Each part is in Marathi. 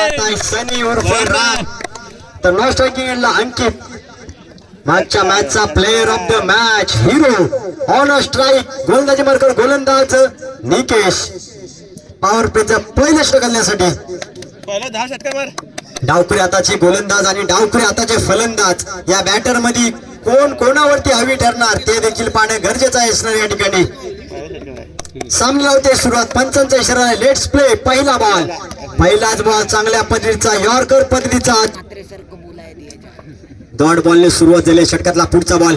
पाहत आहे सनी उर्फ राम. तर नो स्ट्रायकिंग एंडला अंकित, मागच्या मॅचचा player of the match, hero. On strike गोलंदाजी मार्कर गोलंदाज निकेश. पॉवर प्लेचा पहिला षटक घालण्यासाठी डावखुरी हाताचे गोलंदाज आणि डावखुरी हाताचे फलंदाज या बॅटर मध्ये कोण कोणावरती हवी ठरणार ते देखील पाहणं गरजेचं आहे असणार या ठिकाणी. सामना होते सुरुवात, पंचांचा इशारा आहे. Let's play. पहिला बॉल, पहिलाच बॉल चांगल्या पद्धतीचा यॉर्कर पद्धतीचा डॉट बॉलने सुरुवात झाली. षटकातला पुढचा बॉल,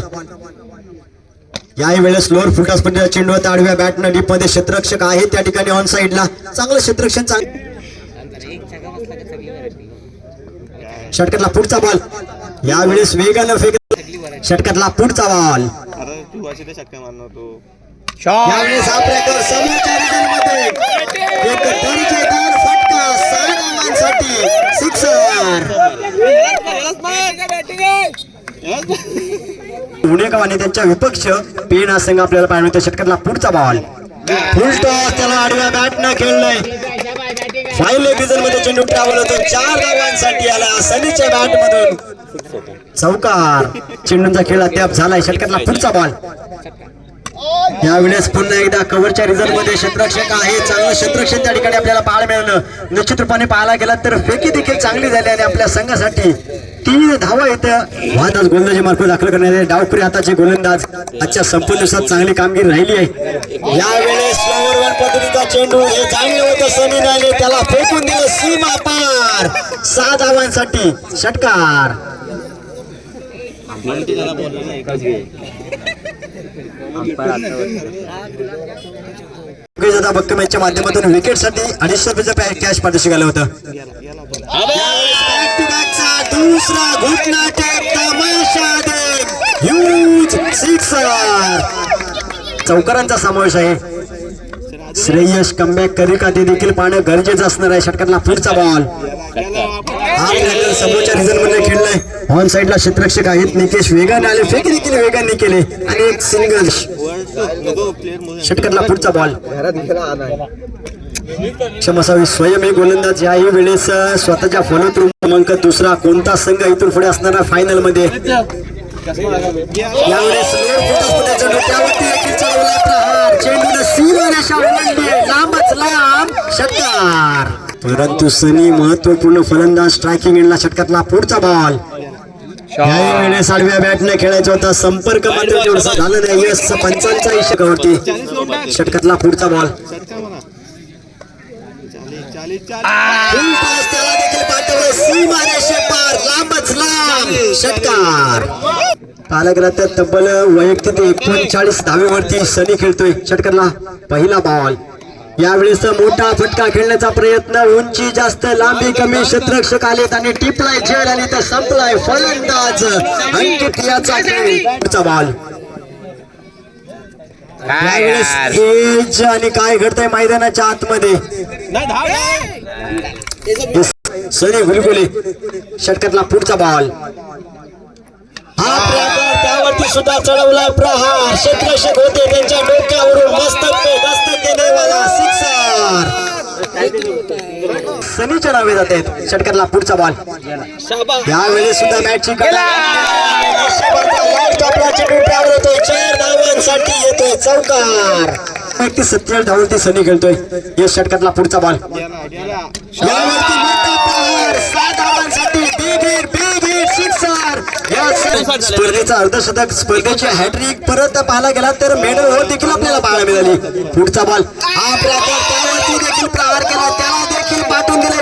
याही वेळेस लोअर फुलटॉस पद्धतीचा चेंडू होता आडव्या बॅटनं डीप मध्ये क्षेत्ररक्षक आहे त्या ठिकाणी ऑन साइडला चांगलं क्षेत्ररक्षण. षटकातला पुढचा बॉल, यावेळेस वेगानं फेक. षटकातला पुढचा बॉल, यावेळेस आपल्याकडे समोरच्या रिजनमध्ये एक दर्जेदार फटका 6 धावांसाठी सिक्सर. पुणेगाव आणि त्यांच्या विपक्ष पेन हा संघ आपल्याला पाहिजे होता. षटकातला पुढचा बॉल, फुल टॉस, त्याला आडव्या बॅटनं खेळलंय. फाईन लेग रिजन मध्ये चेंडू ट्रॅव्हल होतो. 4 धावांसाठी आला सनीच्या बॅट मधून चौकार. चेंडूचा खेळ अद्याप झालाय. षटकातला पुढचा बॉल, यावेळेस पुन्हा एकदा कव्हरच्या रिझल्ट मध्ये क्षेत्ररक्षक आहे. चांगलं क्षेत्ररक्षण त्या ठिकाणी आपल्याला पाहायला मिळालं. निश्चित रूपाने पाहायला गेला तर फेकी देखील चांगली झाली आणि आपल्या संघासाठी 3 धावा येत्या. वादाच गोलंदाजी मार्फत दाखल करण्यात डावखुरी हाताचे गोलंदाज आजच्या संपूर्ण दिवसात चांगली कामगिरी राहिली आहे. यावेळेस फ्लॉवर वन पद्धतीचा चेंडू, हे चांगले होतं सनी राहिले, त्याला फेकून दिलं सीमा पार. 6 धावांसाठी षटकार. बक्कमॅचच्या माध्यमातून विकेटसाठी 250 रुपयाचं कॅश पारितोषिक आलं होतं. दुसरा घुटना चौकारांचा समावेश आहे. श्रेयस कमबॅक करी का ते देखील पाहणं गरजेचं असणार आहे. षटकातला पुढचा बॉल, समोरच्या रिझन मध्ये खेळलाय. ऑन साइडला क्षेत्ररक्षक आहेत निकेश, वेगाने आले, फेक देखील वेगाने केले आणि एक सिंगल. षटकातला पुढचा बॉल, क्षमस्वी स्वयं गोलंदाज याही वेळेस स्वतःच्या फॉलो थ्रू क्रमांक दुसरा. कोणता संघ इथून पुढे असणार फायनल मध्ये. यावेळेस लांबच लांब षटकार. परंतु सनी महत्वपूर्ण फलंदाज स्ट्रायकिंग एंडला. षटकातला पुढचा बॉल, याही वेळेस आडव्या बॅटने खेळायचा होता. संपर्क मात्र थोडासा झाला नाही. यस 55 षटकावरती. षटकातला पुढचा बॉल, त्याला देखील पाठवलं सीमा रेषेपार, लांबच लांब षटकार. पाहायला गेला तर तब्बल वैयक्तिक 39 धावेवरती सनी खेळतोय. षटकातला पहिला बॉल, यावेळेस मोठा फटका खेळण्याचा प्रयत्न, उंची जास्त लांबी कमी, क्षेत्ररक्षक आलेत आणि टिपलाय झेल आणि तर संपलाय. फलंदाज अंकित याचा खेळचा बॉल. एज आणि काय घडतंय मैदानाच्या आतमध्ये. सनी गुलगुले. षटकातला पुढचा बॉल, हा प्रकार त्यावरती सुद्धा चढवलाय प्रहार. क्षेत्ररक्षक होते त्यांच्या डोक्यावरून मस्तक देण्यावाला सिक्सर. सनीच्या नावे जात आहेत. षटकातला पुढचा बॉल, यावेळेस सुद्धा मॅचची 4 धावांसाठी येतोय चौकार. 47 धावांवरती सनी खेळतोय. या षटकातला पुढचा बॉल, यावरती मोठा प्रहार. 6 धावांसाठी सिक्सर. स्पर्धेचा अर्धशतक, स्पर्धेची हॅट्रिक परत पाहायला गेला तर मेडल हो देखील आपल्याला पाहायला मिळाली. पुढचा बॉल, हा प्रकार त्यावरती देखील प्रहार केला, त्याला देखील पाठवून दिला.